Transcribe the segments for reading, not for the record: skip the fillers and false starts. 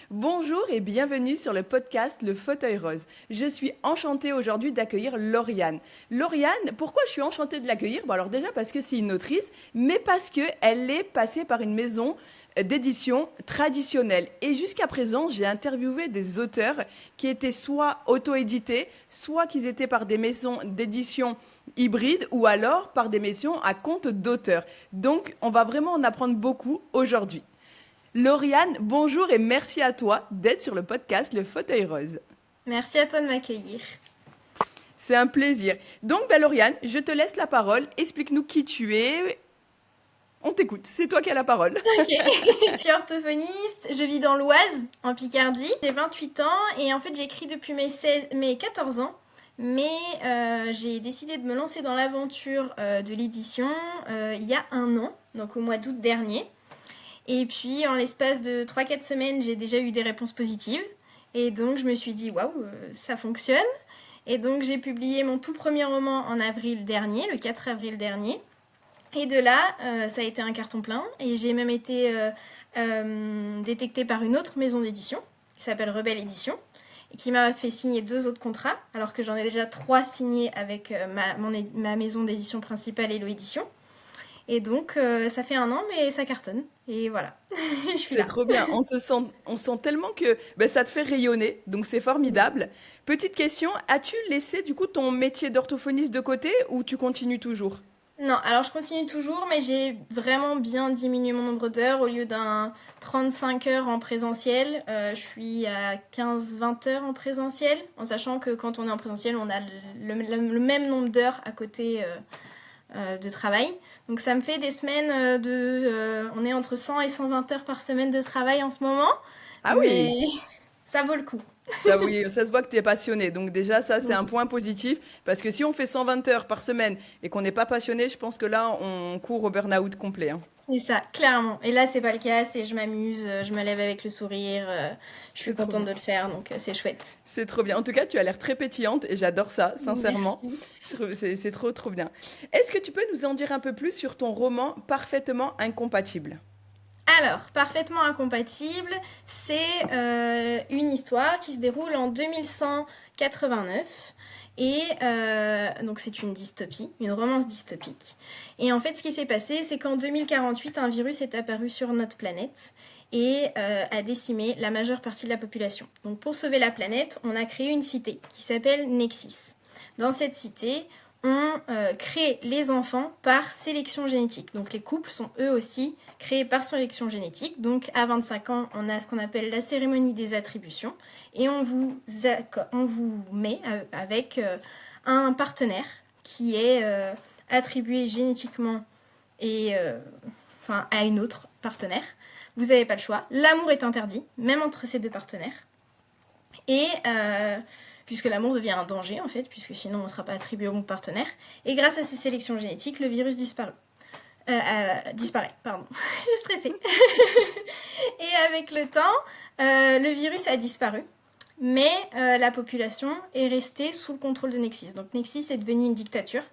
Bonjour et bienvenue sur le podcast Le Fauteuil Rose. Je suis enchantée aujourd'hui d'accueillir Lauriane. Lauriane, pourquoi je suis enchantée de l'accueillir? Bon alors déjà parce que c'est une autrice, mais parce qu'elle est passée par une maison d'édition traditionnelle. Et jusqu'à présent, j'ai interviewé des auteurs qui étaient soit auto-édités, soit qu'ils étaient par des maisons d'édition hybrides ou alors par des maisons à compte d'auteurs. Donc on va vraiment en apprendre beaucoup aujourd'hui. Lauriane, bonjour et merci à toi d'être sur le podcast Le Fauteuil Rose. Merci à toi de m'accueillir. C'est un plaisir. Donc, Lauriane, je te laisse la parole. Explique-nous qui tu es. On t'écoute, c'est toi qui as la parole. Ok, je suis orthophoniste, je vis dans l'Oise, en Picardie. J'ai 28 ans et en fait j'écris depuis mes 14 ans. Mais j'ai décidé de me lancer dans l'aventure de l'édition il y a un an, donc au mois d'août dernier. Et puis en l'espace de 3-4 semaines, j'ai déjà eu des réponses positives. Et donc je me suis dit, waouh, ça fonctionne. Et donc j'ai publié mon tout premier roman en avril dernier, le 4 avril dernier. Et de là, ça a été un carton plein. Et j'ai même été détectée par une autre maison d'édition, qui s'appelle Rebelle Édition, et qui m'a fait signer 2 autres contrats, alors que j'en ai déjà 3 signés avec ma maison d'édition principale, Hello Édition. Et donc, ça fait un an, mais ça cartonne. Et voilà, je suis C'est là. trop bien. On sent tellement que ça te fait rayonner. Donc, c'est formidable. Petite question, as-tu laissé du coup ton métier d'orthophoniste de côté ou tu continues toujours? Non, alors je continue toujours, mais j'ai vraiment bien diminué mon nombre d'heures. Au lieu d'un 35 heures en présentiel, je suis à 15-20 heures en présentiel, en sachant que quand on est en présentiel, on a le même nombre d'heures à côté de travail. Donc ça me fait des semaines on est entre 100 et 120 heures par semaine de travail en ce moment, Ah mais oui! ça vaut le coup. Ça, oui, ça se voit que tu es passionné. Donc déjà, ça, c'est un Oui. point positif. Parce que si on fait 120 heures par semaine et qu'on n'est pas passionné, je pense que là, on court au burn-out complet, hein. C'est ça, clairement. Et là, c'est pas le cas, c'est je m'amuse, je me lève avec le sourire, je suis C'est trop contente bien. de le faire, donc c'est chouette. C'est trop bien. En tout cas, tu as l'air très pétillante et j'adore ça, sincèrement. Merci. C'est trop, trop bien. Est-ce que tu peux nous en dire un peu plus sur ton roman Parfaitement incompatible? Alors, Parfaitement incompatible, c'est une histoire qui se déroule en 2189. Et donc c'est une dystopie, une romance dystopique. Et en fait, ce qui s'est passé, c'est qu'en 2048, un virus est apparu sur notre planète et a décimé la majeure partie de la population. Donc pour sauver la planète, on a créé une cité qui s'appelle Nexus. Dans cette cité, on crée les enfants par sélection génétique. Donc les couples sont eux aussi créés par sélection génétique. Donc à 25 ans, on a ce qu'on appelle la cérémonie des attributions et on vous met avec un partenaire qui est attribué génétiquement et à une autre partenaire. Vous n'avez pas le choix. L'amour est interdit, même entre ces 2 partenaires. Et puisque l'amour devient un danger en fait, puisque sinon on ne sera pas attribué au bon partenaire. Et grâce à ces sélections génétiques, le virus disparaît. Pardon. Je suis stressée. Et avec le temps, le virus a disparu. Mais la population est restée sous le contrôle de Nexus. Donc Nexus est devenu une dictature.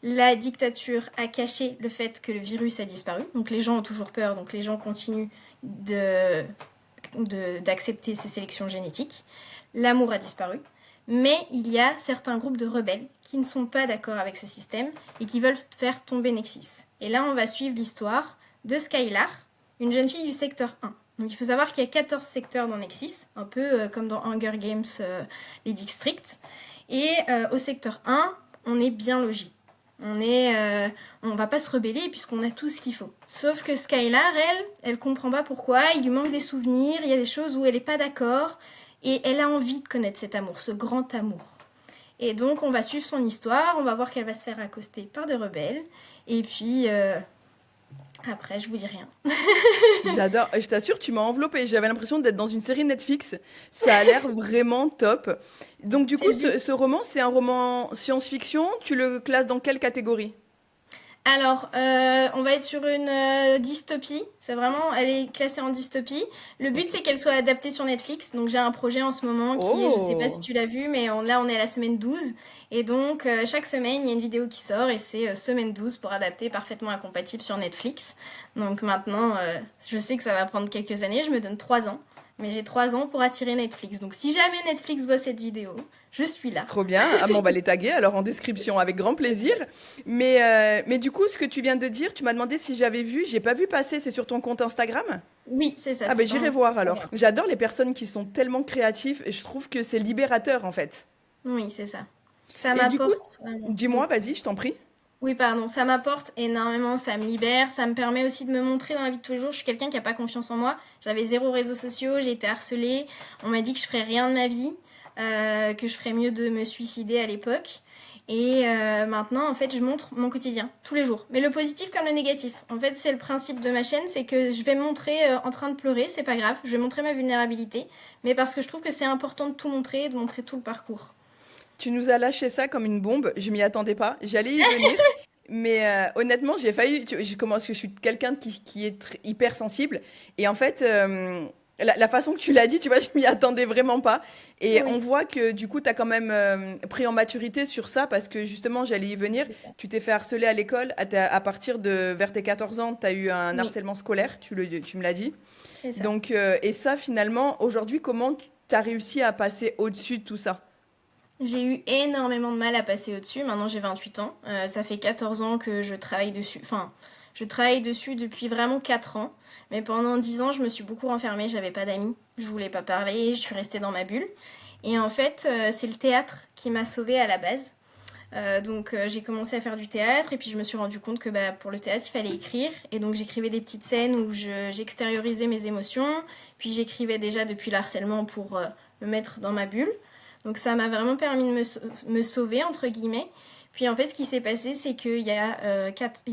La dictature a caché le fait que le virus a disparu. Donc les gens ont toujours peur, donc les gens continuent d'accepter ces sélections génétiques. L'amour a disparu. Mais il y a certains groupes de rebelles qui ne sont pas d'accord avec ce système et qui veulent faire tomber Nexus. Et là, on va suivre l'histoire de Skylar, une jeune fille du secteur 1. Donc il faut savoir qu'il y a 14 secteurs dans Nexus, un peu comme dans Hunger Games, les districts. Et au secteur 1, on est bien logis. On va pas se rebeller puisqu'on a tout ce qu'il faut. Sauf que Skylar, elle comprend pas pourquoi, il lui manque des souvenirs, il y a des choses où elle est pas d'accord. Et elle a envie de connaître cet amour, ce grand amour. Et donc, on va suivre son histoire, on va voir qu'elle va se faire accoster par des rebelles. Et puis, après, je vous dis rien. J'adore. Je t'assure, tu m'as enveloppée. J'avais l'impression d'être dans une série Netflix. Ça a l'air vraiment top. Donc, du C'est coup, le but. ce roman, c'est un roman science-fiction. Tu le classes dans quelle catégorie? Alors, on va être sur une dystopie. C'est vraiment, elle est classée en dystopie. Le but, c'est qu'elle soit adaptée sur Netflix. Donc, j'ai un projet en ce moment qui est, je sais pas si Oh! tu l'as vu, mais là, on est à la semaine 12. Et donc, chaque semaine, il y a une vidéo qui sort et c'est semaine 12 pour adapter Parfaitement incompatible sur Netflix. Donc, maintenant, je sais que ça va prendre quelques années. Je me donne 3 ans. Mais j'ai 3 ans pour attirer Netflix. Donc si jamais Netflix voit cette vidéo, je suis là. Trop bien. Ah bon, on va les taguer alors en description avec grand plaisir. Mais du coup, ce que tu viens de dire, tu m'as demandé si j'avais vu. J'ai pas vu passer. C'est sur ton compte Instagram? Oui, c'est ça, Ah c'est ben sur j'irai mon compte voir alors. Instagram. J'adore les personnes qui sont tellement créatives et je trouve que c'est libérateur en fait. Oui, c'est ça. Ça Et du coup, m'apporte vraiment dis-moi, beaucoup. vas-y, je t'en prie. Oui, pardon, ça m'apporte énormément, ça me libère, ça me permet aussi de me montrer dans la vie de tous les jours. Je suis quelqu'un qui n'a pas confiance en moi. J'avais 0 réseaux sociaux, j'ai été harcelée. On m'a dit que je ferais rien de ma vie, que je ferais mieux de me suicider à l'époque. Et maintenant, en fait, je montre mon quotidien, tous les jours. Mais le positif comme le négatif. En fait, c'est le principe de ma chaîne, c'est que je vais me montrer en train de pleurer, c'est pas grave. Je vais montrer ma vulnérabilité, mais parce que je trouve que c'est important de tout montrer, de montrer tout le parcours. Tu nous as lâché ça comme une bombe. Je m'y attendais pas. J'allais y venir. Mais honnêtement, j'ai failli. Je commence que je suis quelqu'un qui est hyper sensible. Et en fait, la façon que tu l'as dit, tu vois, je m'y attendais vraiment pas. Et on Oui, voit que du coup, tu as quand même pris en maturité sur ça parce que justement, j'allais y venir. c'est ça. Tu t'es fait harceler à l'école. À partir de vers tes 14 ans, tu as eu un Oui, harcèlement scolaire. Tu me l'as dit. c'est ça. Donc, et ça, finalement, aujourd'hui, comment tu as réussi à passer au-dessus de tout ça? J'ai eu énormément de mal à passer au-dessus. Maintenant, j'ai 28 ans. Ça fait 14 ans que je travaille dessus. Enfin, je travaille dessus depuis vraiment 4 ans. Mais pendant 10 ans, je me suis beaucoup renfermée. J'avais pas d'amis. Je voulais pas parler. Je suis restée dans ma bulle. Et en fait, c'est le théâtre qui m'a sauvée à la base. Donc, j'ai commencé à faire du théâtre. Et puis, je me suis rendu compte que pour le théâtre, il fallait écrire. Et donc, j'écrivais des petites scènes où j'extériorisais mes émotions. Puis, j'écrivais déjà depuis le harcèlement pour me mettre dans ma bulle. Donc ça m'a vraiment permis de me sauver, entre guillemets. Puis en fait, ce qui s'est passé, c'est il y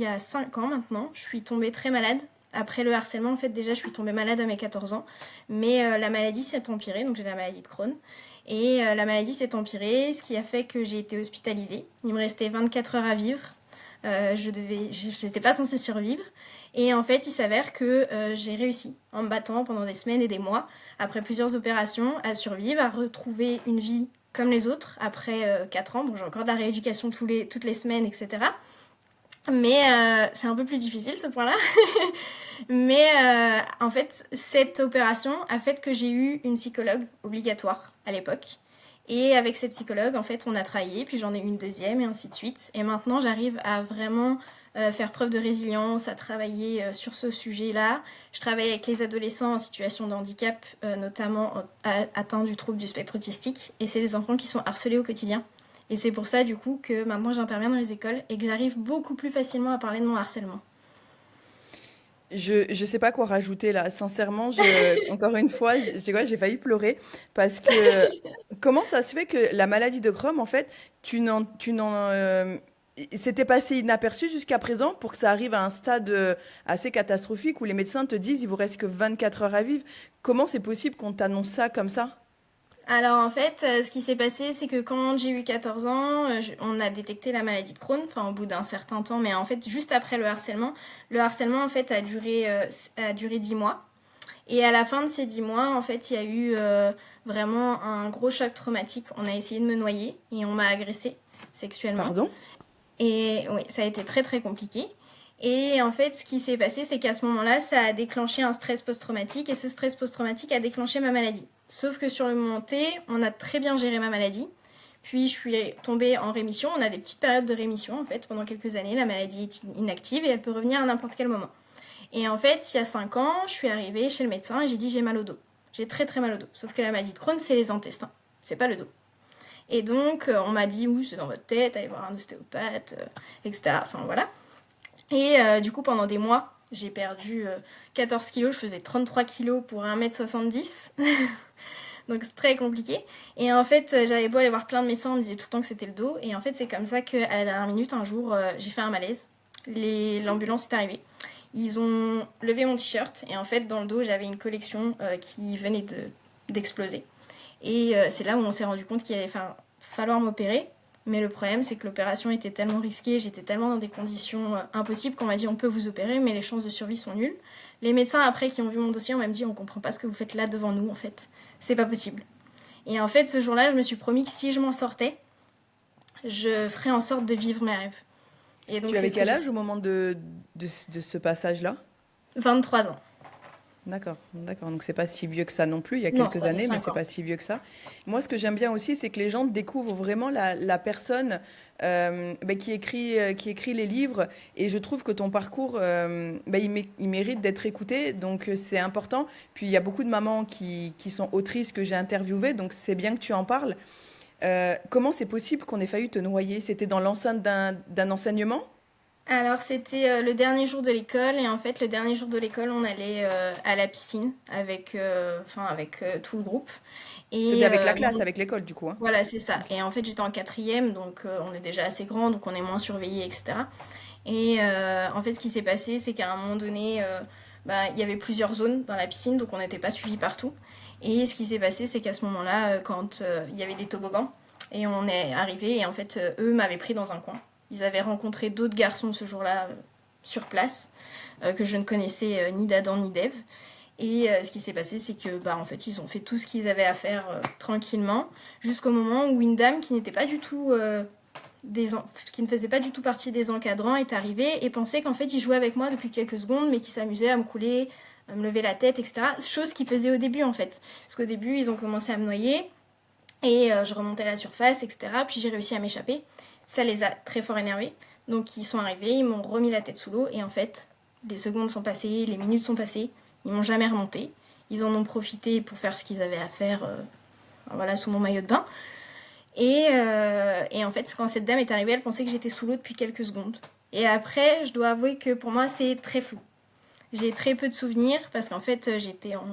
a 5 ans maintenant, je suis tombée très malade. Après le harcèlement, en fait, déjà, je suis tombée malade à mes 14 ans. Mais la maladie s'est empirée, donc j'ai la maladie de Crohn. Et la maladie s'est empirée, ce qui a fait que j'ai été hospitalisée. Il me restait 24 heures à vivre. J'étais pas censée survivre. Et en fait, il s'avère que j'ai réussi, en me battant pendant des semaines et des mois, après plusieurs opérations, à survivre, à retrouver une vie comme les autres, après 4 ans. Bon, j'ai encore de la rééducation toutes les semaines, etc. Mais c'est un peu plus difficile ce point-là. Mais en fait, cette opération a fait que j'ai eu une psychologue obligatoire à l'époque. Et avec cette psychologue, en fait, on a travaillé, puis j'en ai eu une deuxième, et ainsi de suite. Et maintenant, j'arrive à vraiment faire preuve de résilience, à travailler sur ce sujet-là. Je travaille avec les adolescents en situation de handicap, notamment atteints du trouble du spectre autistique. Et c'est des enfants qui sont harcelés au quotidien. Et c'est pour ça, du coup, que maintenant j'interviens dans les écoles et que j'arrive beaucoup plus facilement à parler de mon harcèlement. Je sais pas quoi rajouter là. Sincèrement, encore une fois, j'ai failli pleurer parce que comment ça se fait que la maladie de Crohn, en fait, c'était passé inaperçu jusqu'à présent pour que ça arrive à un stade assez catastrophique où les médecins te disent il vous reste que 24 heures à vivre. Comment c'est possible qu'on t'annonce ça comme ça? Alors en fait, ce qui s'est passé, c'est que quand j'ai eu 14 ans, on a détecté la maladie de Crohn, enfin au bout d'un certain temps, mais en fait juste après le harcèlement en fait a duré 10 mois. Et à la fin de ces 10 mois, en fait, il y a eu vraiment un gros choc traumatique. On a essayé de me noyer et on m'a agressée sexuellement. Pardon? Et oui, ça a été très très compliqué. Et en fait, ce qui s'est passé, c'est qu'à ce moment-là, ça a déclenché un stress post-traumatique et ce stress post-traumatique a déclenché ma maladie. Sauf que sur le moment T, on a très bien géré ma maladie. Puis je suis tombée en rémission. On a des petites périodes de rémission en fait pendant quelques années. La maladie est inactive et elle peut revenir à n'importe quel moment. Et en fait, il y a 5 ans, je suis arrivée chez le médecin et j'ai dit j'ai mal au dos. J'ai très très mal au dos. Sauf que la maladie de Crohn, c'est les intestins. C'est pas le dos. Et donc, on m'a dit, oui, c'est dans votre tête, allez voir un ostéopathe, etc. Enfin, voilà. Et du coup, pendant des mois, j'ai perdu 14 kilos. Je faisais 33 kilos pour 1,70 m. Donc, c'est très compliqué. Et en fait, j'avais beau aller voir plein de médecins, on me disait tout le temps que c'était le dos. Et en fait, c'est comme ça qu'à la dernière minute, un jour, j'ai fait un malaise. L'ambulance est arrivée. Ils ont levé mon t-shirt. Et en fait, dans le dos, j'avais une collection qui venait d'exploser. Et c'est là où on s'est rendu compte qu'il allait falloir m'opérer. Mais le problème, c'est que l'opération était tellement risquée, j'étais tellement dans des conditions impossibles qu'on m'a dit on peut vous opérer, mais les chances de survie sont nulles. Les médecins, après, qui ont vu mon dossier, ont même dit on comprend pas ce que vous faites là devant nous, en fait. C'est pas possible. Et en fait, ce jour-là, je me suis promis que si je m'en sortais, je ferais en sorte de vivre mes rêves. Et donc, Tu c'est avais ce que quel j'ai âge fait. au moment de ce passage-là? 23 ans. D'accord, d'accord. Donc c'est pas si vieux que ça non plus, il y a Non, quelques ça fait années, mais 5 c'est ans. pas si vieux que ça. Moi, ce que j'aime bien aussi, c'est que les gens découvrent vraiment la personne qui écrit les livres. Et je trouve que ton parcours, il mérite d'être écouté, donc c'est important. Puis il y a beaucoup de mamans qui sont autrices que j'ai interviewées, donc c'est bien que tu en parles. Comment c'est possible qu'on ait failli te noyer? C'était dans l'enceinte d'un enseignement? Alors c'était le dernier jour de l'école et en fait le dernier jour de l'école on allait à la piscine avec tout le groupe C'était et avec la classe, avec l'école, du coup, hein. voilà c'est ça. Et en fait j'étais en quatrième donc on est déjà assez grand donc on est moins surveillé etc. Et en fait ce qui s'est passé c'est qu'à un moment donné il y avait plusieurs zones dans la piscine donc on n'était pas suivi partout. Et ce qui s'est passé c'est qu'à ce moment-là quand il y avait des toboggans et on est arrivé et en fait eux m'avaient pris dans un coin. Ils avaient rencontré d'autres garçons ce jour-là sur place, que je ne connaissais ni d'Adam ni d'Ève. Et ce qui s'est passé, c'est que en fait, ils ont fait tout ce qu'ils avaient à faire tranquillement, jusqu'au moment où une dame qui n'était pas du tout qui ne faisait pas du tout partie des encadrants est arrivée et pensait qu'en fait, ils jouaient avec moi depuis quelques secondes, mais qu'ils s'amusaient à me couler, à me lever la tête, etc. Chose qu'ils faisaient au début, en fait. Parce qu'au début, ils ont commencé à me noyer, et je remontais à la surface, etc. Puis j'ai réussi à m'échapper. Ça les a très fort énervés. Donc ils sont arrivés, ils m'ont remis la tête sous l'eau. Et en fait, les secondes sont passées, les minutes sont passées. Ils m'ont jamais remonté. Ils en ont profité pour faire ce qu'ils avaient à faire voilà, sous mon maillot de bain. Et en fait, quand cette dame est arrivée, elle pensait que j'étais sous l'eau depuis quelques secondes. Et après, je dois avouer que pour moi, c'est très flou. J'ai très peu de souvenirs parce qu'en fait, j'étais en...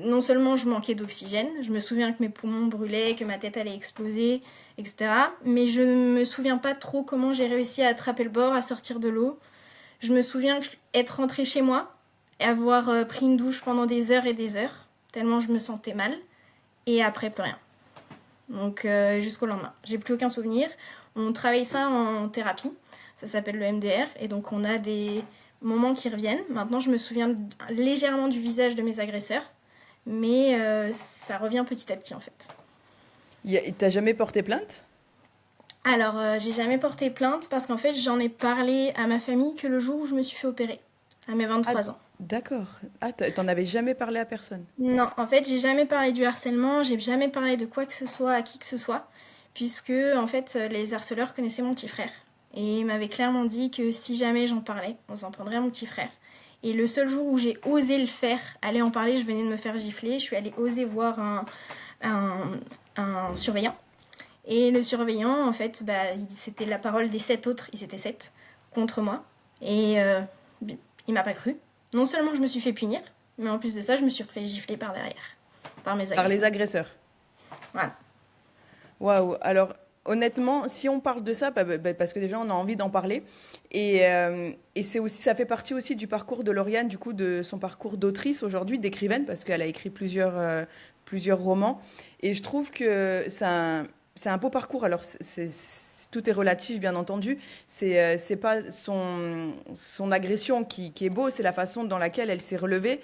Non seulement je manquais d'oxygène, je me souviens que mes poumons brûlaient, que ma tête allait exploser, etc. Mais je ne me souviens pas trop comment j'ai réussi à attraper le bord, à sortir de l'eau. Je me souviens être rentrée chez moi et avoir pris une douche pendant des heures et des heures, tellement je me sentais mal. Et après, plus rien. Donc jusqu'au lendemain. J'ai plus aucun souvenir. On travaille ça en thérapie. Ça s'appelle le MDR. Et donc on a des moments qui reviennent. Maintenant, je me souviens légèrement du visage de mes agresseurs. Mais ça revient petit à petit en fait. T'as jamais porté plainte? Alors, j'ai jamais porté plainte parce qu'en fait, j'en ai parlé à ma famille que le jour où je me suis fait opérer, à mes Ah, 23 ans. d'accord. Ah, t'en avais jamais parlé à personne. Non, en fait, j'ai jamais parlé du harcèlement, j'ai jamais parlé de quoi que ce soit à qui que ce soit, puisque en fait, les harceleurs connaissaient mon petit frère. Et ils m'avaient clairement dit que si jamais j'en parlais, on s'en prendrait à mon petit frère. Et le seul jour où j'ai osé le faire, aller en parler, je venais de me faire gifler, je suis allée oser voir un, un surveillant. Et le surveillant, en fait, c'était la parole des 7 autres, ils étaient 7, contre moi. Et il m'a pas cru. Non seulement je me suis fait punir, mais en plus de ça, je me suis fait gifler par derrière, par mes Par les agresseurs. agresseurs. Voilà. Waouh. Alors, honnêtement, si on parle de ça, parce que déjà on a envie d'en parler, et c'est aussi, ça fait partie aussi du parcours de Lauriane, du coup, de son parcours d'autrice aujourd'hui, d'écrivaine, parce qu'elle a écrit plusieurs romans. Et je trouve que c'est un beau parcours. Alors, tout est relatif, bien entendu. C'est pas son agression qui est beau, c'est la façon dans laquelle elle s'est relevée.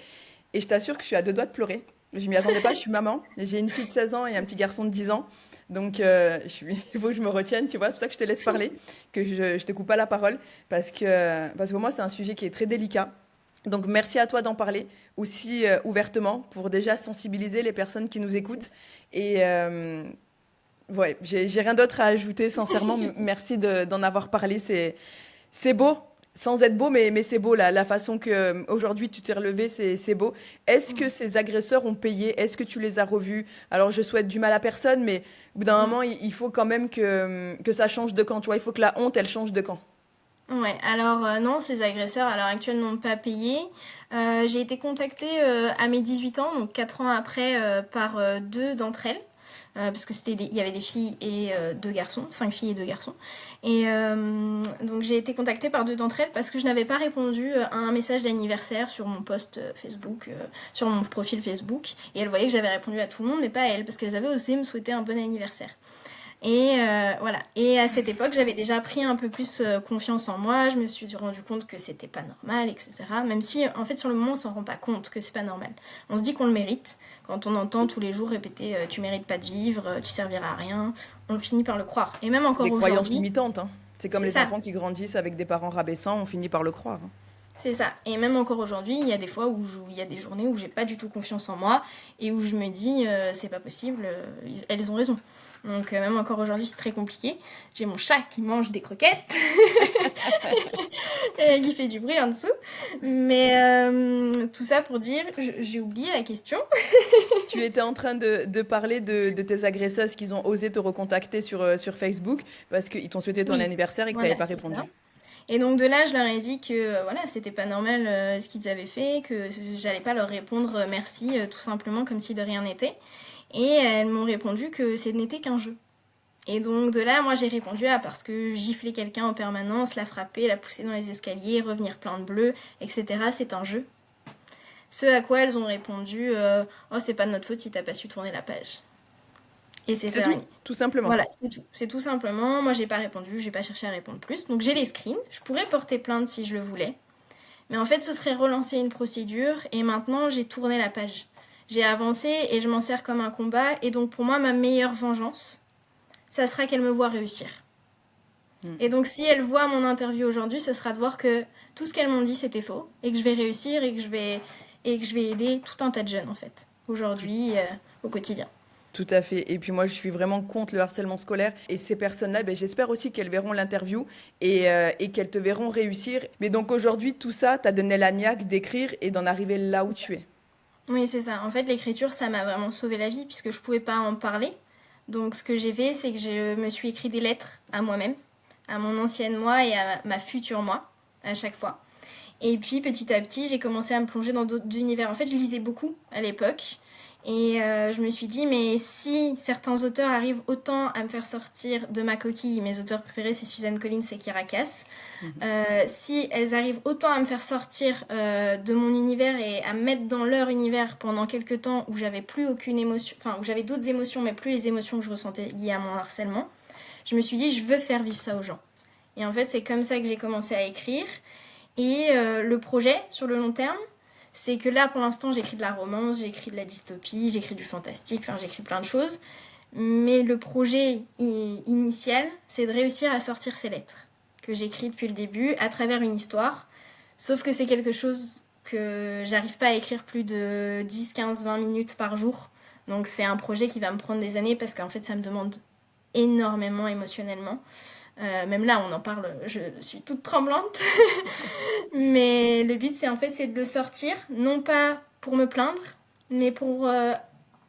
Et je t'assure que je suis à deux doigts de pleurer. Je m'y attendais pas, je suis maman. J'ai une fille de 16 ans et un petit garçon de 10 ans. Donc, il faut que je me retienne, tu vois. C'est pour ça que je te laisse parler, que je te coupe pas la parole. Parce que pour moi, c'est un sujet qui est très délicat. Donc, merci à toi d'en parler aussi ouvertement pour déjà sensibiliser les personnes qui nous écoutent. Et ouais, j'ai rien d'autre à ajouter, sincèrement. Merci d'en avoir parlé. C'est beau, sans être beau, mais c'est beau, la façon que aujourd'hui tu t'es relevé, c'est beau. Est-ce que ces agresseurs ont payé? Est-ce que tu les as revus? Alors je souhaite du mal à personne, mais au bout d'un moment, il faut quand même que ça change de camp. Tu vois, il faut que la honte, elle change de camp. Ouais, alors non, ces agresseurs à l'heure actuelle n'ont pas payé. J'ai été contactée à mes 18 ans, donc 4 ans après, par deux d'entre elles. Parce que il y avait des filles et deux garçons, 5 filles et 2 garçons. Et donc j'ai été contactée par deux d'entre elles parce que je n'avais pas répondu à un message d'anniversaire sur mon post Facebook, sur mon profil Facebook. Et elles voyaient que j'avais répondu à tout le monde, mais pas à elles, parce qu'elles avaient osé me souhaiter un bon anniversaire. Et voilà. Et à cette époque, j'avais déjà pris un peu plus confiance en moi. Je me suis rendu compte que c'était pas normal, etc. Même si, en fait, sur le moment, on s'en rend pas compte que c'est pas normal. On se dit qu'on le mérite. Quand on entend tous les jours répéter tu mérites pas de vivre, tu serviras à rien, on finit par le croire. Et même C'est encore des croyances aujourd'hui, limitantes, hein. C'est comme c'est les ça. enfants qui grandissent avec des parents rabaissants, on finit par le croire, hein. C'est ça. Et même encore aujourd'hui, il y a des fois il y a des journées où j'ai pas du tout confiance en moi et où je me dis c'est pas possible, elles ont raison. Donc même encore aujourd'hui, c'est très compliqué. J'ai mon chat qui mange des croquettes et qui fait du bruit en dessous. Mais tout ça pour dire, j'ai oublié la question. Tu étais en train de parler de tes agresseuses qui ont osé te recontacter sur Facebook parce qu'ils t'ont souhaité ton Oui, anniversaire et que tu voilà, n'avais pas c'est répondu. ça. Et donc de là, je leur ai dit que voilà, c'était pas normal ce qu'ils avaient fait, que j'allais pas leur répondre merci tout simplement comme si de rien n'était. Et elles m'ont répondu que ce n'était qu'un jeu. Et donc de là, moi j'ai répondu parce que gifler quelqu'un en permanence, la frapper, la pousser dans les escaliers, revenir plein de bleu, etc. c'est un jeu. Ce à quoi elles ont répondu oh c'est pas de notre faute si t'as pas su tourner la page. Et c'est C'est terminé. tout simplement. Voilà, c'est tout. C'est tout simplement. Moi, j'ai pas répondu, j'ai pas cherché à répondre plus. Donc, j'ai les screens. Je pourrais porter plainte si je le voulais. Mais en fait, ce serait relancer une procédure. Et maintenant, j'ai tourné la page. J'ai avancé et je m'en sers comme un combat. Et donc, pour moi, ma meilleure vengeance, ça sera qu'elle me voit réussir. Et donc, si elle voit mon interview aujourd'hui, ce sera de voir que tout ce qu'elles m'ont dit, c'était faux. Et que je vais réussir et que je vais aider tout un tas de jeunes, en fait. Aujourd'hui, au quotidien. Tout à fait. Et puis moi, je suis vraiment contre le harcèlement scolaire. Et ces personnes-là, ben, j'espère aussi qu'elles verront l'interview et qu'elles te verront réussir. Mais donc aujourd'hui, tout ça t'a donné la niaque d'écrire et d'en arriver là où tu es. Oui, c'est ça. En fait, l'écriture, ça m'a vraiment sauvé la vie puisque je pouvais pas en parler. Donc, ce que j'ai fait, c'est que je me suis écrit des lettres à moi-même, à mon ancienne moi et à ma future moi, à chaque fois. Et puis, petit à petit, j'ai commencé à me plonger dans d'autres univers. En fait, je lisais beaucoup à l'époque. Et je me suis dit, mais si certains auteurs arrivent autant à me faire sortir de ma coquille, mes auteurs préférés, c'est Suzanne Collins et Kira Cass, si elles arrivent autant à me faire sortir de mon univers et à me mettre dans leur univers pendant quelques temps où j'avais plus aucune émotion, enfin où j'avais d'autres émotions, mais plus les émotions que je ressentais liées à mon harcèlement, je me suis dit, je veux faire vivre ça aux gens. Et en fait, c'est comme ça que j'ai commencé à écrire. Et le projet, sur le long terme, c'est que là, pour l'instant, j'écris de la romance, j'écris de la dystopie, j'écris du fantastique, enfin, j'écris plein de choses. Mais le projet initial, c'est de réussir à sortir ces lettres que j'écris depuis le début à travers une histoire. Sauf que c'est quelque chose que j'arrive pas à écrire plus de 10, 15, 20 minutes par jour. Donc c'est un projet qui va me prendre des années parce qu'en fait, ça me demande énormément émotionnellement. Même là, on en parle, je suis toute tremblante. Mais le but, c'est de le sortir, non pas pour me plaindre, mais pour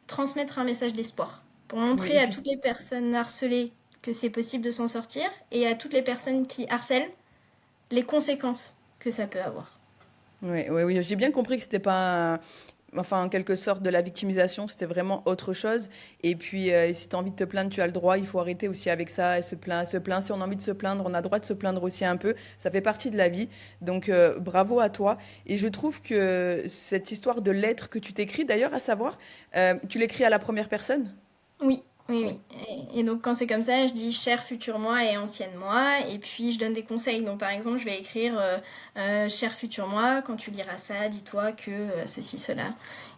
transmettre un message d'espoir. Pour montrer à toutes les personnes harcelées que c'est possible de s'en sortir et à toutes les personnes qui harcèlent les conséquences que ça peut avoir. Oui, j'ai bien compris que c'était pas enfin, en quelque sorte, de la victimisation, c'était vraiment autre chose. Et puis, si tu as envie de te plaindre, tu as le droit. Il faut arrêter aussi avec ça. Elle se plaint. Si on a envie de se plaindre, on a le droit de se plaindre aussi un peu. Ça fait partie de la vie. Donc, bravo à toi. Et je trouve que cette histoire de lettres que tu t'écris, d'ailleurs, à savoir, tu l'écris à la première personne? Oui. Et donc quand c'est comme ça, je dis cher futur moi et ancienne moi, et puis je donne des conseils. Donc par exemple, je vais écrire cher futur moi, quand tu liras ça, dis-toi que ceci, cela.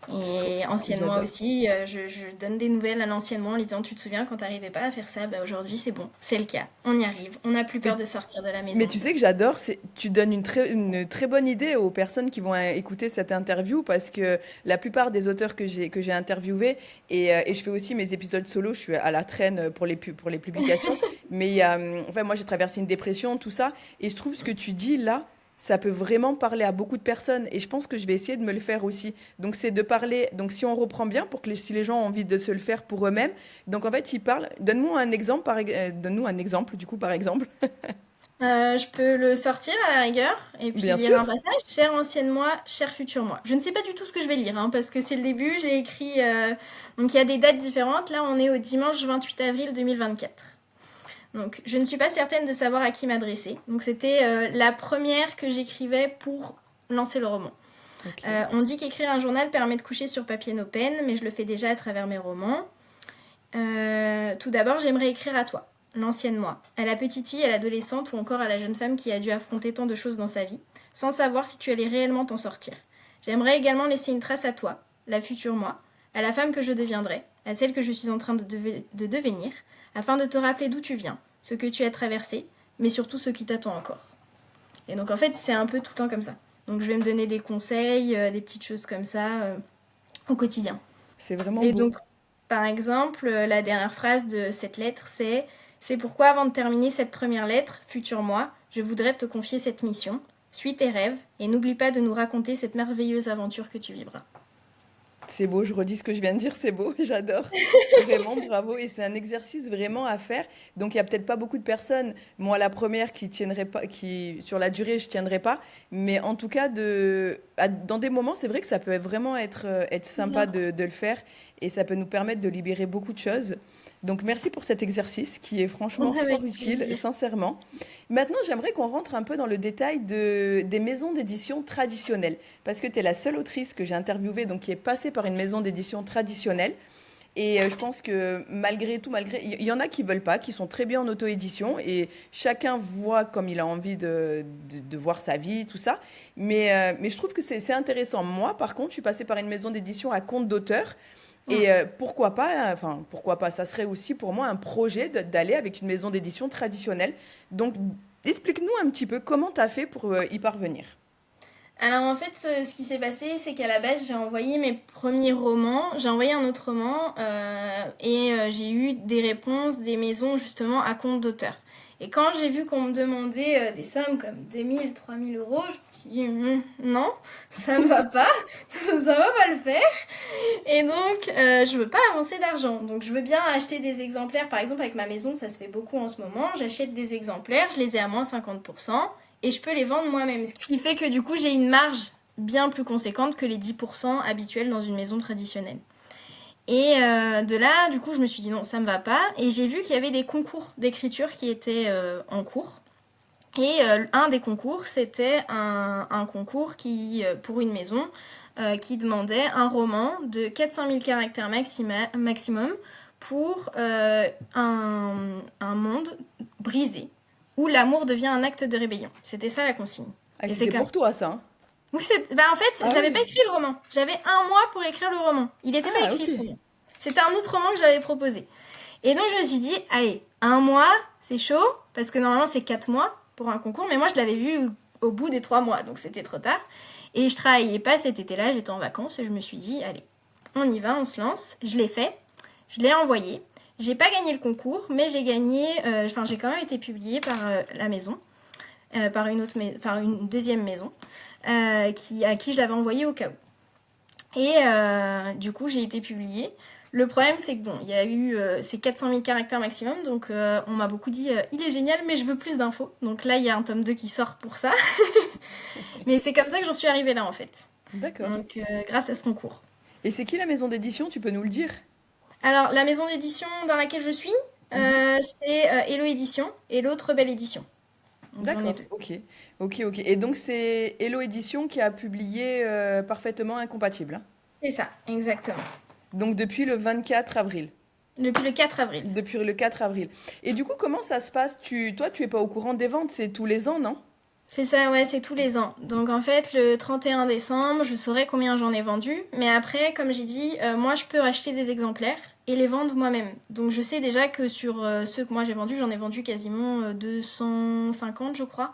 Et ancienne moi J'adore. aussi, je donne des nouvelles à l'ancienne moi en lui disant tu te souviens quand t'arrivais pas à faire ça, bah aujourd'hui c'est bon, c'est le cas, on y arrive, on n'a plus peur Mais de sortir de la maison Mais en tu sais que fait. j'adore, tu donnes une très bonne idée aux personnes qui vont écouter cette interview parce que la plupart des auteurs que j'ai interviewés et je fais aussi mes épisodes solo, je suis à la traîne pour les publications, mais enfin, moi j'ai traversé une dépression, tout ça, et je trouve ce que tu dis là, ça peut vraiment parler à beaucoup de personnes et je pense que je vais essayer de me le faire aussi. Donc c'est de parler, donc si on reprend bien pour que si les gens ont envie de se le faire pour eux-mêmes, donc en fait ils parlent, donne-nous un exemple du coup par exemple. Je peux le sortir à la rigueur et puis Bien lire un sûr. passage. Cher ancienne moi, cher futur moi. Je ne sais pas du tout ce que je vais lire hein, parce que c'est le début. J'ai écrit. Donc il y a des dates différentes. Là, on est au dimanche 28 avril 2024. Donc je ne suis pas certaine de savoir à qui m'adresser. Donc c'était la première que j'écrivais pour lancer le roman. Ok. On dit qu'écrire un journal permet de coucher sur papier nos peines, mais je le fais déjà à travers mes romans. Tout d'abord, j'aimerais écrire à toi, l'ancienne moi, à la petite fille, à l'adolescente ou encore à la jeune femme qui a dû affronter tant de choses dans sa vie, sans savoir si tu allais réellement t'en sortir. J'aimerais également laisser une trace à toi, la future moi, à la femme que je deviendrai, à celle que je suis en train de devenir, afin de te rappeler d'où tu viens, ce que tu as traversé, mais surtout ce qui t'attend encore. Et donc en fait, c'est un peu tout le temps comme ça. Donc je vais me donner des conseils, des petites choses comme ça au quotidien. C'est vraiment Et beau. donc, par exemple, la dernière phrase de cette lettre, c'est pourquoi avant de terminer cette première lettre, futur moi, je voudrais te confier cette mission. Suis tes rêves et n'oublie pas de nous raconter cette merveilleuse aventure que tu vivras. C'est beau, je redis ce que je viens de dire, c'est beau, j'adore. Vraiment, bravo. Et c'est un exercice vraiment à faire. Donc, il y a peut-être pas beaucoup de personnes, moi la première, qui tiendrait pas, qui sur la durée, je tiendrai pas. Mais en tout cas, dans des moments, c'est vrai que ça peut vraiment être sympa Bien. de le faire. Et ça peut nous permettre de libérer beaucoup de choses. Donc, merci pour cet exercice qui est franchement Avec fort utile, plaisir. sincèrement. Maintenant, j'aimerais qu'on rentre un peu dans le détail des maisons d'édition traditionnelles. Parce que tu es la seule autrice que j'ai interviewée, donc qui est passée par une maison d'édition traditionnelle. Et je pense que malgré tout, il y en a qui veulent pas, qui sont très bien en auto-édition, et chacun voit comme il a envie de voir sa vie, tout ça. Mais je trouve que c'est intéressant. Moi, par contre, je suis passée par une maison d'édition à compte d'auteur. Ouais. Et pourquoi pas, enfin, pourquoi pas, ça serait aussi pour moi un projet d'aller avec une maison d'édition traditionnelle. Donc, explique-nous un petit peu comment tu as fait pour y parvenir. Alors en fait, ce qui s'est passé, c'est qu'à la base, j'ai envoyé mes premiers romans, j'ai envoyé un autre roman et j'ai eu des réponses des maisons justement à compte d'auteur. Et quand j'ai vu qu'on me demandait des sommes comme 2000, 3000 euros, je me suis dit non, ça me va pas, ça va pas le faire. Et donc, je veux pas avancer d'argent. Donc, je veux bien acheter des exemplaires. Par exemple, avec ma maison, ça se fait beaucoup en ce moment. J'achète des exemplaires, je les ai à moins 50% et je peux les vendre moi-même. Ce qui fait que du coup, j'ai une marge bien plus conséquente que les 10% habituels dans une maison traditionnelle. Et de là, du coup, je me suis dit non, ça me va pas. Et j'ai vu qu'il y avait des concours d'écriture qui étaient en cours. Et un des concours, c'était un concours pour une maison qui demandait un roman de 400 000 caractères maximum pour un monde brisé, où l'amour devient un acte de rébellion. C'était ça la consigne. Ah, Et c'est c'était comme... pour toi, ça, hein? Oui, en fait, Ah je n'avais oui. pas écrit le roman. J'avais un mois pour écrire le roman. Il n'était pas Ah, écrit, ok. ce roman. C'était un autre roman que j'avais proposé. Et donc, je me suis dit, allez, un mois, c'est chaud, parce que normalement, c'est 4 mois pour un concours, mais moi, je l'avais vu au bout des 3 mois, donc c'était trop tard. Et je travaillais pas cet été-là, j'étais en vacances, et je me suis dit, allez, on y va, on se lance. Je l'ai fait, je l'ai envoyé. J'ai pas gagné le concours, mais j'ai quand même été publiée par la maison, par une deuxième maison, à qui je l'avais envoyé au cas où. Et du coup, j'ai été publiée. Le problème, c'est que bon, il y a eu ces 400 000 caractères maximum, donc on m'a beaucoup dit il est génial, mais je veux plus d'infos. Donc là, il y a un tome 2 qui sort pour ça. Mais c'est comme ça que j'en suis arrivée là, en fait. D'accord. Donc, grâce à ce concours. Et c'est qui la maison d'édition, tu peux nous le dire? Alors, la maison d'édition dans laquelle je suis, Mhm. c'est Hello Édition et l'autre Belle Édition. Donc, j'en ai D'accord, deux. ok. Ok, ok. Et donc, c'est Hello Édition qui a publié Parfaitement Incompatible, hein. C'est ça, exactement. Donc, depuis le 24 avril. Depuis le 4 avril. Depuis le 4 avril. Et du coup, comment ça se passe? Toi, tu es pas au courant des ventes, c'est tous les ans, non? C'est ça, ouais, c'est tous les ans. Donc en fait, le 31 décembre, je saurai combien j'en ai vendu. Mais après, comme j'ai dit, moi, je peux acheter des exemplaires et les vendre moi-même. Donc je sais déjà que sur ceux que moi j'ai vendus, j'en ai vendu quasiment 250, je crois,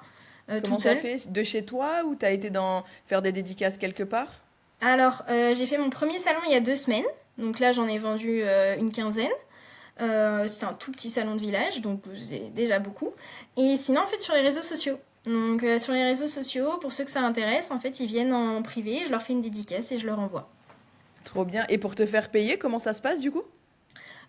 Comment toute t'as seule. fait? De chez toi ou t'as été faire des dédicaces quelque part? Alors, j'ai fait mon premier salon il y a 2 semaines. Donc là, j'en ai vendu une quinzaine. C'était un tout petit salon de village, donc c'est déjà beaucoup. Et sinon, en fait, sur les réseaux sociaux. Donc, sur les réseaux sociaux, pour ceux que ça intéresse, en fait, ils viennent en privé, je leur fais une dédicace et je leur envoie. Trop bien. Et pour te faire payer, comment ça se passe du coup?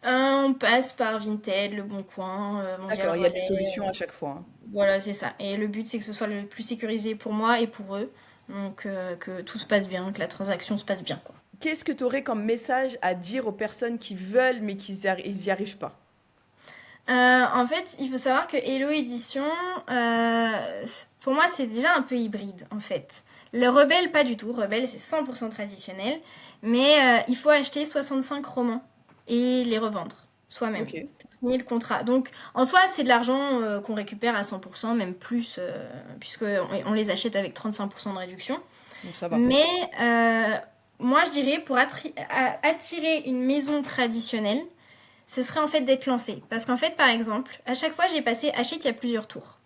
On passe par Vinted, Le Bon Coin, Mondial D'accord, il y a des Relais. solutions à chaque fois, hein. Voilà, c'est ça. Et le but, c'est que ce soit le plus sécurisé pour moi et pour eux. Donc, que tout se passe bien, que la transaction se passe bien, quoi. Qu'est-ce que tu aurais comme message à dire aux personnes qui veulent mais ils y arrivent pas? En fait, il faut savoir que Hello Édition, pour moi, c'est déjà un peu hybride, en fait. Le Rebelle, pas du tout. Rebelle, c'est 100% traditionnel. Mais il faut acheter 65 romans et les revendre soi-même Ok, pour signer le contrat. Donc, en soi, c'est de l'argent qu'on récupère à 100%, même plus, puisqu'on les achète avec 35% de réduction. donc ça va. Mais moi, je dirais, pour attirer une maison traditionnelle, ce serait en fait d'être lancé. Parce qu'en fait, par exemple, à chaque fois, j'ai passé... Hachette, il y a plusieurs tours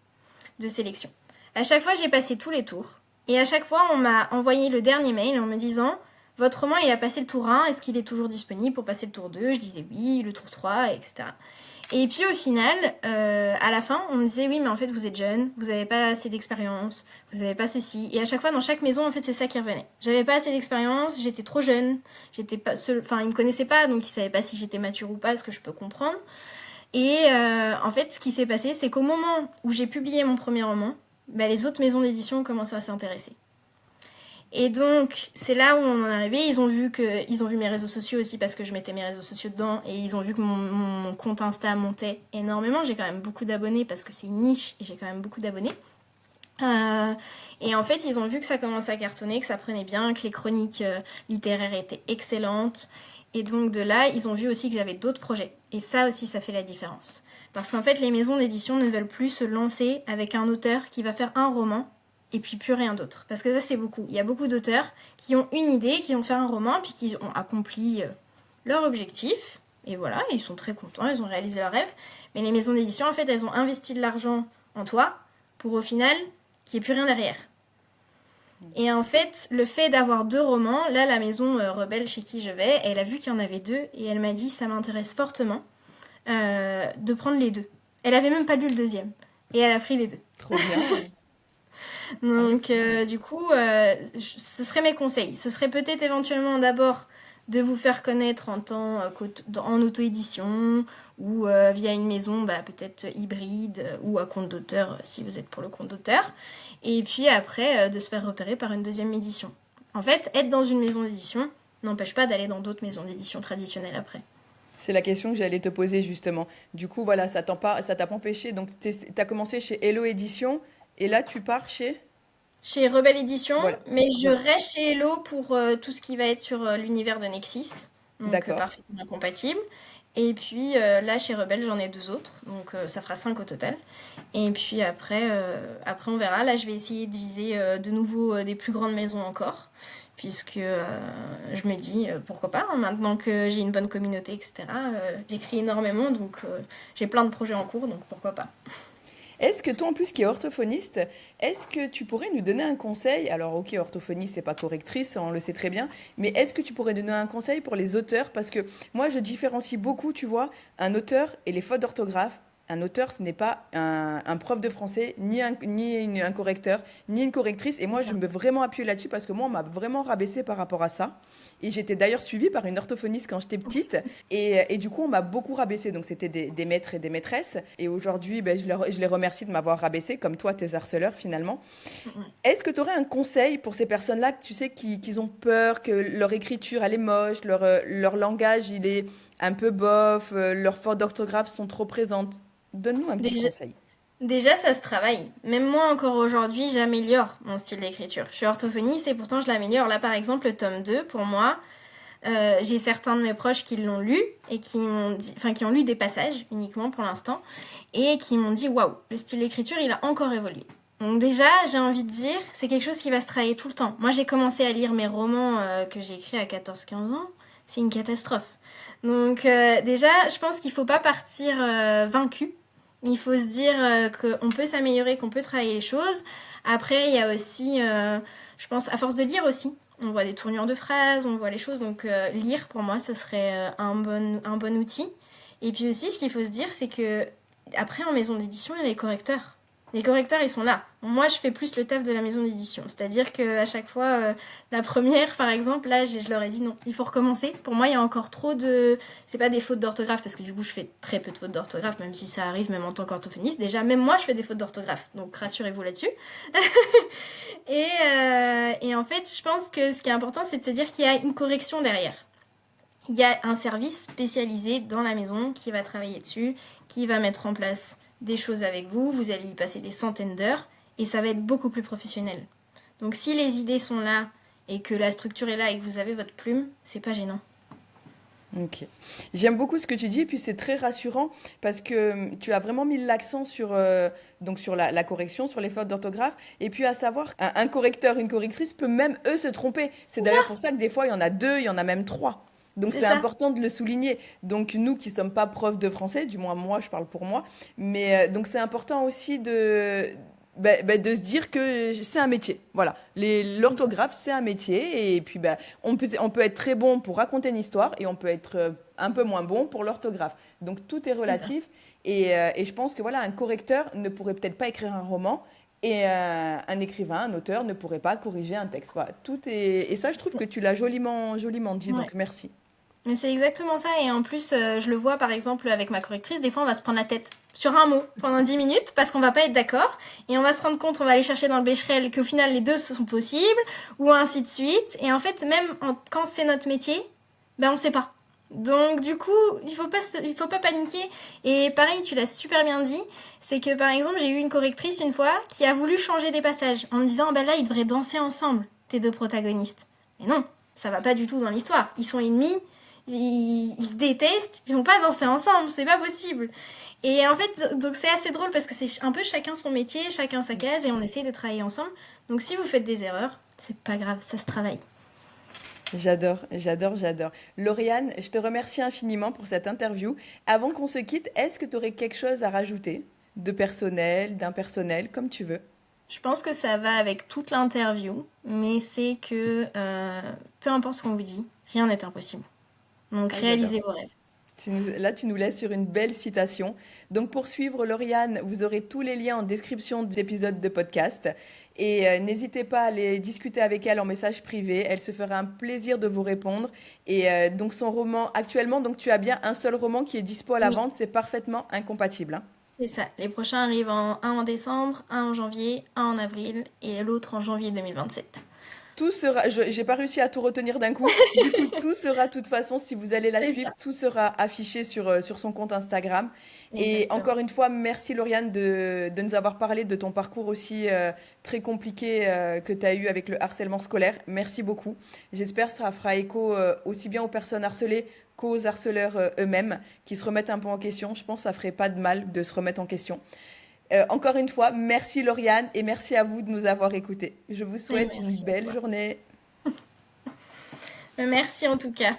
de sélection. À chaque fois, j'ai passé tous les tours. Et à chaque fois, on m'a envoyé le dernier mail en me disant votre roman, il a passé le tour 1, est-ce qu'il est toujours disponible pour passer le tour 2? Je disais oui, le tour 3, etc. Et puis au final, à la fin, on me disait oui, mais en fait, vous êtes jeune, vous n'avez pas assez d'expérience, vous n'avez pas ceci. Et à chaque fois, dans chaque maison, en fait, c'est ça qui revenait. J'avais pas assez d'expérience, j'étais trop jeune, j'étais pas enfin, ils me connaissaient pas, donc ils savaient pas si j'étais mature ou pas, ce que je peux comprendre. Et en fait, ce qui s'est passé, c'est qu'au moment où j'ai publié mon premier roman, bah, les autres maisons d'édition ont commencé à s'intéresser. Et donc, c'est là où on en est arrivé. Ils ont vu mes réseaux sociaux aussi parce que je mettais mes réseaux sociaux dedans. Et ils ont vu que mon compte Insta montait énormément. J'ai quand même beaucoup d'abonnés parce que c'est une niche et j'ai quand même beaucoup d'abonnés. Et en fait, ils ont vu que ça commençait à cartonner, que ça prenait bien, que les chroniques littéraires étaient excellentes. Et donc de là, ils ont vu aussi que j'avais d'autres projets. Et ça aussi, ça fait la différence. Parce qu'en fait, les maisons d'édition ne veulent plus se lancer avec un auteur qui va faire un roman et puis plus rien d'autre. Parce que ça, c'est beaucoup. Il y a beaucoup d'auteurs qui ont une idée, qui ont fait un roman, puis qui ont accompli leur objectif. Et voilà, ils sont très contents, ils ont réalisé leur rêve. Mais les maisons d'édition, en fait, elles ont investi de l'argent en toi pour au final qu'il n'y ait plus rien derrière. Et en fait, le fait d'avoir 2 romans, là, la maison Rebelle chez qui je vais, elle a vu qu'il y en avait 2 et elle m'a dit ça m'intéresse fortement de prendre les 2. Elle avait même pas lu le deuxième et elle a pris les 2. Trop bien. Donc, du coup, ce serait mes conseils. Ce serait peut-être éventuellement d'abord de vous faire connaître en auto-édition ou via une maison peut-être hybride ou à compte d'auteur si vous êtes pour le compte d'auteur. Et puis après, de se faire repérer par une deuxième édition. En fait, être dans une maison d'édition n'empêche pas d'aller dans d'autres maisons d'édition traditionnelles après. C'est la question que j'allais te poser justement. Du coup, voilà, ça t'a pas empêché. Donc, t'as commencé chez Hello Édition et là, tu pars chez... Chez Rebelle Édition, Voilà. mais je reste chez Hello pour tout ce qui va être sur l'univers de Nexis, donc D'accord. parfaitement compatible. Et puis là, chez Rebelle, j'en ai 2 autres, donc ça fera 5 au total. Et puis après on verra. Là, je vais essayer de viser de nouveau des plus grandes maisons encore, puisque je me dis pourquoi pas, hein, maintenant que j'ai une bonne communauté, etc. J'écris énormément, donc j'ai plein de projets en cours, donc pourquoi pas. Est-ce que toi, en plus, qui es orthophoniste, est-ce que tu pourrais nous donner un conseil? Alors, ok, orthophoniste, c'est pas correctrice, on le sait très bien, mais est-ce que tu pourrais donner un conseil pour les auteurs? Parce que moi, je différencie beaucoup, tu vois, un auteur et les fautes d'orthographe. Un auteur, ce n'est pas un prof de français, un correcteur, ni une correctrice. Et C'est moi, je ça. me veux vraiment appuyer là-dessus parce que moi, on m'a vraiment rabaissé par rapport à ça. Et j'étais d'ailleurs suivie par une orthophoniste quand j'étais petite. Et du coup, on m'a beaucoup rabaissé. Donc, c'était des maîtres et des maîtresses. Et aujourd'hui, ben, je les remercie de m'avoir rabaissé, comme toi, tes harceleurs, finalement. Est-ce que tu aurais un conseil pour ces personnes-là, que tu sais, qui ont peur, que leur écriture, elle est moche, leur langage, il est un peu bof, leurs fautes d'orthographe sont trop présentes? Donne-nous un petit Déjà, conseil. Déjà, ça se travaille. Même moi, encore aujourd'hui, j'améliore mon style d'écriture. Je suis orthophoniste et pourtant, je l'améliore. Là, par exemple, le tome 2, pour moi, j'ai certains de mes proches qui l'ont lu et qui ont lu des passages uniquement pour l'instant et qui m'ont dit waouh, le style d'écriture, il a encore évolué. Donc déjà, j'ai envie de dire, c'est quelque chose qui va se travailler tout le temps. Moi, j'ai commencé à lire mes romans que j'ai écrits à 14-15 ans. C'est une catastrophe. Donc déjà, je pense qu'il ne faut pas partir vaincu. Il faut se dire qu'on peut s'améliorer, qu'on peut travailler les choses. Après, il y a aussi, je pense, à force de lire aussi, on voit des tournures de phrases, on voit les choses. Donc, lire, pour moi, ce serait un bon outil. Et puis aussi, ce qu'il faut se dire, c'est que après, en maison d'édition, il y a les correcteurs. Les correcteurs, ils sont là. Moi, je fais plus le taf de la maison d'édition. C'est-à-dire qu'à chaque fois, la première, par exemple, là, je leur ai dit non, il faut recommencer. Pour moi, il y a encore trop de... C'est pas des fautes d'orthographe, parce que du coup, je fais très peu de fautes d'orthographe, même si ça arrive, même en tant qu'orthophoniste. Déjà, même moi, je fais des fautes d'orthographe. Donc, rassurez-vous là-dessus. Et en fait, je pense que ce qui est important, c'est de se dire qu'il y a une correction derrière. Il y a un service spécialisé dans la maison qui va travailler dessus, qui va mettre en place des choses avec vous, vous allez y passer des centaines d'heures et ça va être beaucoup plus professionnel. Donc si les idées sont là et que la structure est là et que vous avez votre plume, c'est pas gênant. Ok. J'aime beaucoup ce que tu dis, et puis c'est très rassurant parce que tu as vraiment mis l'accent donc sur la correction, sur les fautes d'orthographe, et puis à savoir qu'un correcteur, une correctrice peut même eux se tromper. C'est C'est ça, d'ailleurs pour ça que des fois il y en a deux, il y en a même trois. Donc c'est c'est ça. important de le souligner. Donc nous qui sommes pas profs de français, du moins moi je parle pour moi, mais donc c'est important aussi de se dire que c'est un métier. Voilà, l'orthographe, c'est un métier. Et puis, on peut être très bon pour raconter une histoire et on peut être un peu moins bon pour l'orthographe. Donc, tout est C'est ça. relatif. Et je pense que voilà, un correcteur ne pourrait peut-être pas écrire un roman et un écrivain, un auteur ne pourrait pas corriger un texte. Voilà, tout est... Et ça, je trouve que tu l'as joliment, joliment dit. Ouais. Donc, merci. Mais c'est exactement ça. Et en plus, je le vois par exemple avec ma correctrice, des fois on va se prendre la tête sur un mot pendant 10 minutes parce qu'on va pas être d'accord. Et on va se rendre compte, on va aller chercher dans le Becherel qu'au final les deux sont possibles, ou ainsi de suite. Et en fait, quand c'est notre métier, ben on sait pas. Donc du coup, il faut pas paniquer. Et pareil, tu l'as super bien dit, c'est que par exemple, j'ai eu une correctrice une fois qui a voulu changer des passages en me disant, ben là, ils devraient danser ensemble, tes deux protagonistes. Mais non, ça va pas du tout dans l'histoire. Ils sont ennemis, ils se détestent, ils vont pas danser ensemble, c'est pas possible. Et en fait, donc c'est assez drôle parce que c'est un peu chacun son métier, chacun sa case et on essaye de travailler ensemble. Donc si vous faites des erreurs, c'est pas grave, ça se travaille. J'adore, j'adore, j'adore. Lauriane, je te remercie infiniment pour cette interview. Avant qu'on se quitte, est-ce que tu aurais quelque chose à rajouter de personnel, d'impersonnel, comme tu veux? Je pense que ça va avec toute l'interview, mais c'est que peu importe ce qu'on vous dit, rien n'est impossible. Donc Ah, j'adore. réalisez vos rêves. Là, tu nous laisses sur une belle citation. Donc, pour suivre Lauriane, vous aurez tous les liens en description de l'épisode de podcast. Et n'hésitez pas à aller discuter avec elle en message privé. Elle se fera un plaisir de vous répondre. Et donc, son roman, actuellement, donc tu as bien un seul roman qui est dispo à la Oui, vente. C'est parfaitement incompatible, hein. c'est ça. Les prochains arrivent un en décembre, un en janvier, un en avril et l'autre en janvier 2027. Tout sera, j'ai pas réussi à tout retenir d'un coup. Du coup, tout sera, de toute façon, si vous allez la C'est suivre, ça, tout sera affiché sur son compte Instagram. Et exactement. encore une fois, merci Lauriane de nous avoir parlé de ton parcours aussi très compliqué que tu as eu avec le harcèlement scolaire. Merci beaucoup. J'espère que ça fera écho aussi bien aux personnes harcelées qu'aux harceleurs eux-mêmes qui se remettent un peu en question. Je pense que ça ferait pas de mal de se remettre en question. Encore une fois, merci Lauriane et merci à vous de nous avoir écoutés. Je vous Et souhaite une merci à belle toi. journée. Merci en tout cas.